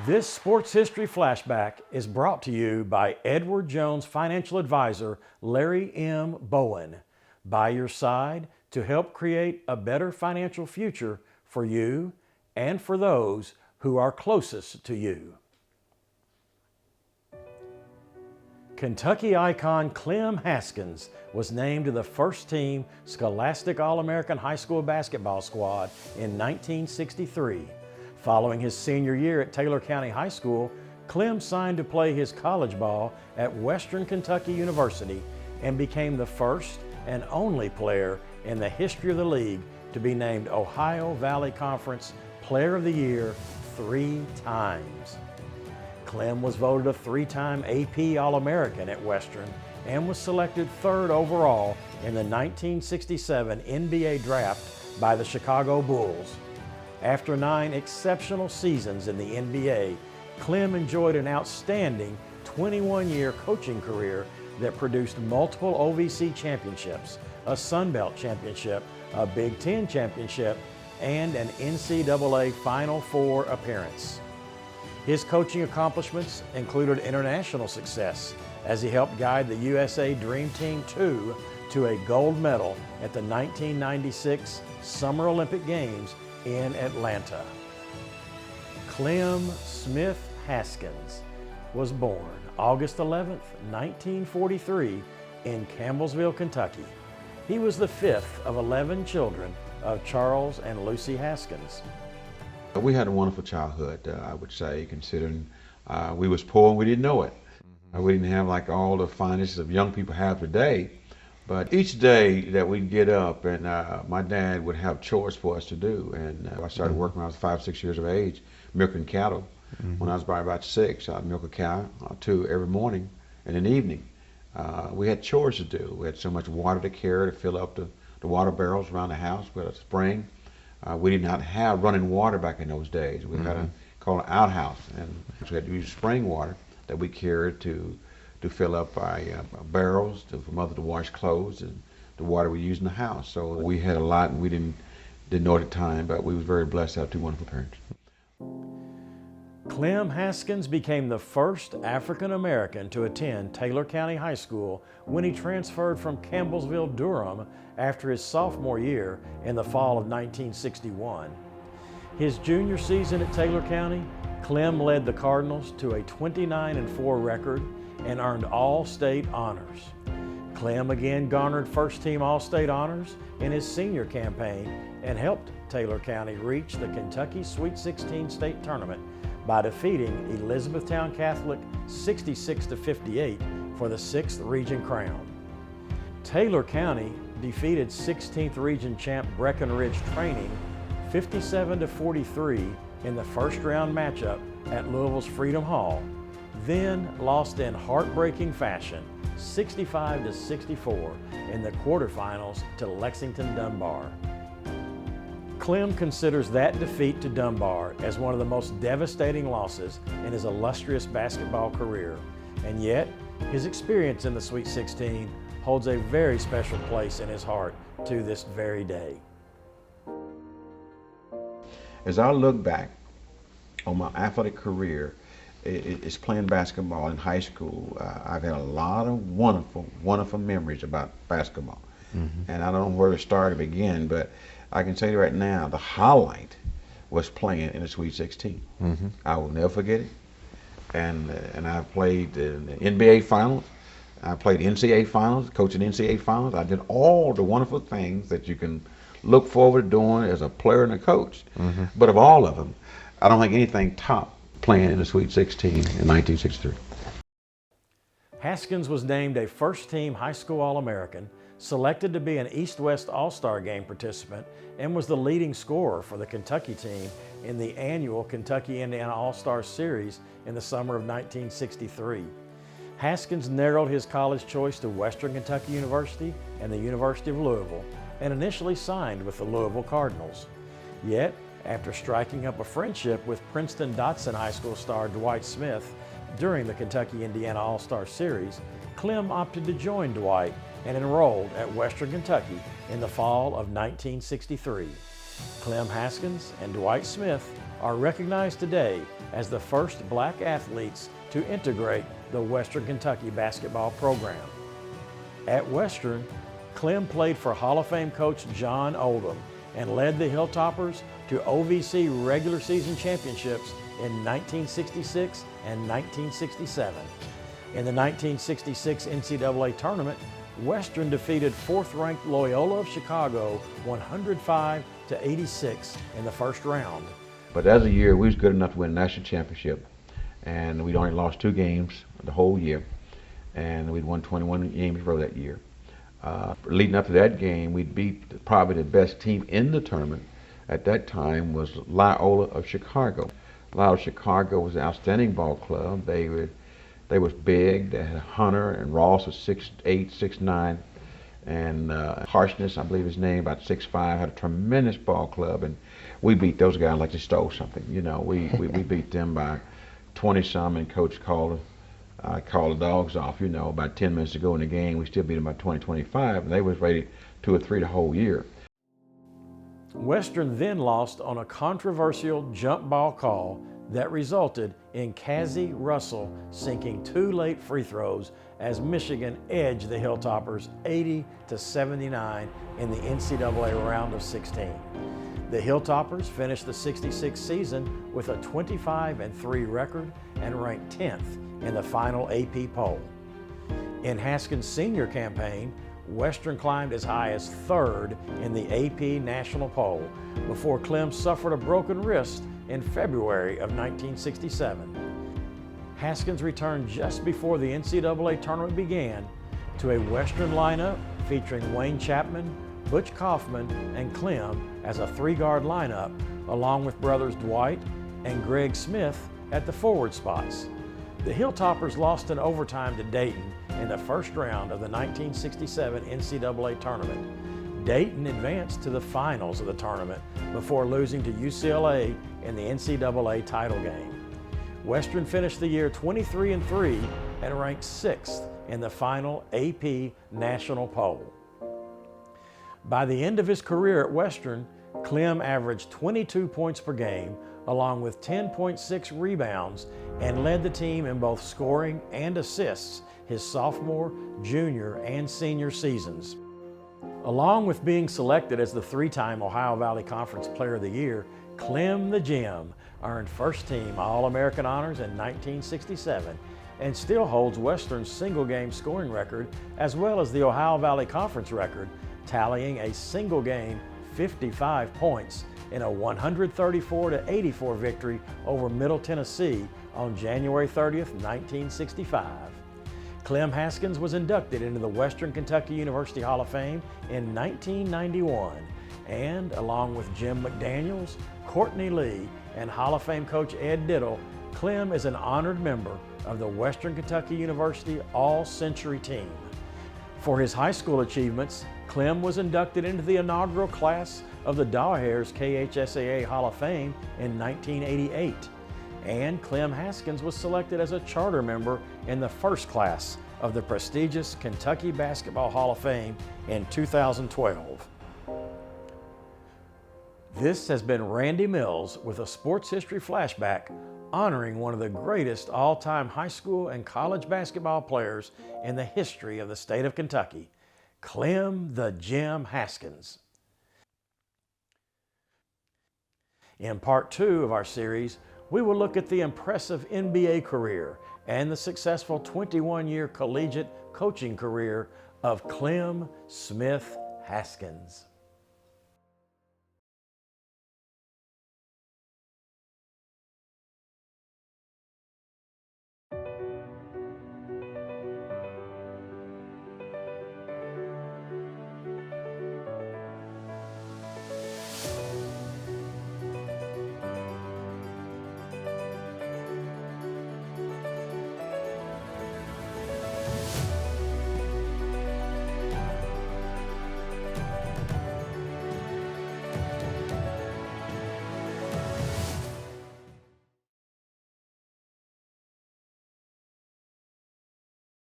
This Sports History Flashback is brought to you by Edward Jones financial advisor Larry M. Bowen, by your side to help create a better financial future for you and for those who are closest to you. Kentucky icon Clem Haskins was named to the first team Scholastic All-American High School basketball squad in 1963. Following his senior year at Taylor County High School, Clem signed to play his college ball at Western Kentucky University and became the first and only player in the history of the league to be named Ohio Valley Conference Player of the Year 3 times. Clem was voted a 3-time AP All-American at Western and was selected 3rd overall in the 1967 NBA draft by the Chicago Bulls. After 9 exceptional seasons in the NBA, Clem enjoyed an outstanding 21-year coaching career that produced multiple OVC championships, a Sun Belt championship, a Big Ten championship, and an NCAA Final Four appearance. His coaching accomplishments included international success as he helped guide the USA Dream Team 2 to a gold medal at the 1996 Summer Olympic Games in Atlanta. Clem Smith Haskins was born August 11, 1943 in Campbellsville, Kentucky. He was the 5th of 11 children of Charles and Lucy Haskins. We had a wonderful childhood, I would say, considering we was poor and we didn't know it. We didn't have like all the finances of young people have today. But each day that we'd get up and my dad would have chores for us to do. And I started working when I was 5, 6 years of age, milking cattle. When I was probably about 6, I'd milk a cow or 2 every morning and in the evening. We had chores to do. We had so much water to carry to fill up the water barrels around the house. We had a spring. We did not have running water back in those days. We had a called an outhouse, and we had to use spring water that we carried to fill up our barrels for mother to wash clothes and the water we used in the house. So we had a lot, and we didn't know at the time, but we was very blessed to have 2 wonderful parents. Clem Haskins became the first African American to attend Taylor County High School when he transferred from Campbellsville, Durham after his sophomore year in the fall of 1961. His junior season at Taylor County, Clem led the Cardinals to a 29-4 record and earned All-State honors. Clem again garnered first-team All-State honors in his senior campaign and helped Taylor County reach the Kentucky Sweet 16 state tournament by defeating Elizabethtown Catholic 66-58 for the 6th region crown. Taylor County defeated 16th region champ Breckenridge Training 57-43 in the first round matchup at Louisville's Freedom Hall, then lost in heartbreaking fashion 65-64 in the quarterfinals to Lexington Dunbar. Clem considers that defeat to Dunbar as one of the most devastating losses in his illustrious basketball career, and yet his experience in the Sweet 16 holds a very special place in his heart to this very day. As I look back on my athletic career, it's playing basketball in high school. I've had a lot of wonderful memories about basketball. And I don't know where to start or begin, but I can say right now, the highlight was playing in the Sweet 16. I will never forget it. And I played in the NBA Finals. I played NCAA Finals, coaching NCAA Finals. I did all the wonderful things that you can look forward to doing as a player and a coach. But of all of them, I don't think anything topped playing in the Sweet 16 in 1963. Haskins was named a first-team high school All-American, selected to be an East-West All-Star Game participant, and was the leading scorer for the Kentucky team in the annual Kentucky-Indiana All-Star Series in the summer of 1963. Haskins narrowed his college choice to Western Kentucky University and the University of Louisville, and initially signed with the Louisville Cardinals. Yet, after striking up a friendship with Princeton-Dotson High School star Dwight Smith during the Kentucky-Indiana All-Star Series, Clem opted to join Dwight and enrolled at Western Kentucky in the fall of 1963. Clem Haskins and Dwight Smith are recognized today as the first black athletes to integrate the Western Kentucky basketball program. At Western, Clem played for Hall of Fame coach John Oldham and led the Hilltoppers to OVC regular season championships in 1966 and 1967. In the 1966 NCAA tournament, Western defeated fourth-ranked Loyola of Chicago 105-86 in the first round. But as a year, we was good enough to win a national championship, and we'd only lost 2 games the whole year, and we'd won 21 games in a row that year. Leading up to that game, we beat probably the best team in the tournament at that time was Loyola of Chicago. Loyola of Chicago was an outstanding ball club. They was big. They had Hunter and Ross was 6'8", 6'9", and Harshness, I believe his name, about 6'5", had a tremendous ball club, and we beat those guys like they stole something. You know, we beat them by 20-some, and Coach called the dogs off. You know, about 10 minutes to go in the game, we still beat them by 20, 25, and they was ready 2 or 3 the whole year. Western then lost on a controversial jump ball call that resulted in Cassie Russell sinking 2 late free throws as Michigan edged the Hilltoppers 80-79 in the NCAA round of 16. The Hilltoppers finished the 66 season with a 25-3 record and ranked 10th in the final AP poll. In Haskins' senior campaign, Western climbed as high as 3rd in the AP national poll before Clem suffered a broken wrist in February of 1967. Haskins returned just before the NCAA tournament began to a Western lineup featuring Wayne Chapman, Butch Kaufman, and Clem as a 3-guard lineup, along with brothers Dwight and Greg Smith at the forward spots. The Hilltoppers lost in overtime to Dayton in the first round of the 1967 NCAA tournament. Dayton advanced to the finals of the tournament before losing to UCLA in the NCAA title game. Western finished the year 23-3 and ranked 6th in the final AP national poll. By the end of his career at Western, Clem averaged 22 points per game, along with 10.6 rebounds, and led the team in both scoring and assists his sophomore, junior, and senior seasons. Along with being selected as the 3-time Ohio Valley Conference Player of the Year, Clem the Gem earned first-team All-American honors in 1967 and still holds Western's single-game scoring record as well as the Ohio Valley Conference record, tallying a single-game 55 points in a 134-84 victory over Middle Tennessee on January 30th, 1965. Clem Haskins was inducted into the Western Kentucky University Hall of Fame in 1991, and along with Jim McDaniels, Courtney Lee, and Hall of Fame coach Ed Diddle, Clem is an honored member of the Western Kentucky University All-Century team. For his high school achievements, Clem was inducted into the inaugural class of the Dawhares KHSAA Hall of Fame in 1988. And Clem Haskins was selected as a charter member in the first class of the prestigious Kentucky Basketball Hall of Fame in 2012. This has been Randy Mills with a Sports History Flashback honoring one of the greatest all-time high school and college basketball players in the history of the state of Kentucky, Clem the Gem Haskins. In part 2 of our series, we will look at the impressive NBA career and the successful 21-year collegiate coaching career of Clem Smith Haskins.